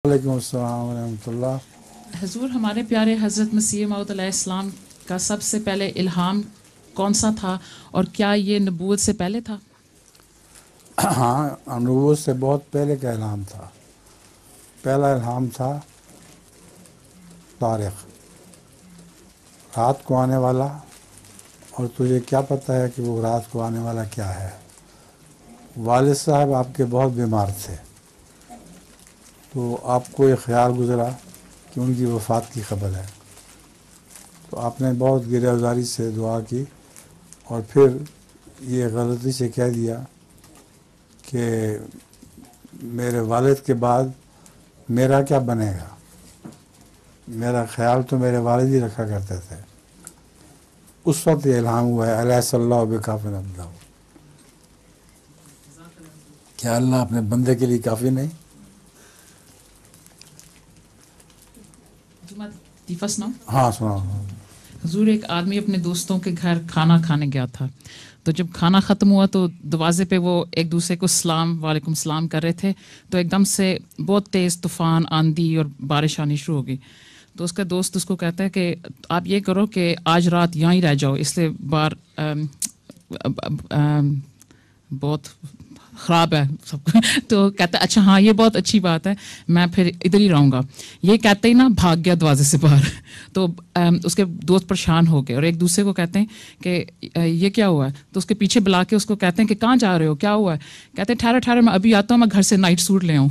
وعلیکم السلام ورحمۃ اللہ۔ حضور، ہمارے پیارے حضرت مسیح موعود علیہ السلام کا سب سے پہلے الہام کون سا تھا، اور کیا یہ نبوت سے پہلے تھا؟ ہاں، نبوت سے بہت پہلے کا الہام تھا۔ پہلا الہام تھا طارق، رات کو آنے والا، اور تجھے کیا پتہ ہے کہ وہ رات کو آنے والا کیا ہے؟ والد صاحب آپ کے بہت بیمار تھے، تو آپ کو یہ خیال گزرا کہ ان کی وفات کی خبر ہے، تو آپ نے بہت گریہ گزاری سے دعا کی، اور پھر یہ غلطی سے کہہ دیا کہ میرے والد کے بعد میرا کیا بنے گا؟ میرا خیال تو میرے والد ہی رکھا کرتے تھے۔ اس وقت یہ الہام ہوا ہے الیس اللہ بکافٍ عبدہ، کیا اللہ اپنے بندے کے لیے کافی نہیں؟ ہاں سنا۔ حضور، ایک آدمی اپنے دوستوں کے گھر کھانا کھانے گیا تھا، تو جب کھانا ختم ہوا تو دروازے پہ وہ ایک دوسرے کو وعلیکم السلام کر رہے تھے، تو ایک دم سے بہت تیز طوفان، آندھی اور بارش آنی شروع ہو گئی۔ تو اس کا دوست اس کو کہتا ہے کہ آپ یہ کرو کہ آج رات یہاں ہی رہ جاؤ، اس لیے بہت خراب ہے سب۔ تو کہتا ہے اچھا ہاں، یہ بہت اچھی بات ہے، میں پھر ادھر ہی رہوں گا۔ یہ کہتے ہی نا بھاگ گیا دروازے سے باہر۔ تو اس کے دوست پریشان ہو گئے اور ایک دوسرے کو کہتے ہیں کہ یہ کیا ہوا ہے؟ تو اس کے پیچھے بلا کے اس کو کہتے ہیں کہ کہاں جا رہے ہو، کیا ہوا ہے؟ کہتے ہیں ٹھہرو ٹھہرو، میں ابھی آتا ہوں، میں گھر سے نائٹ سوٹ لے آؤں۔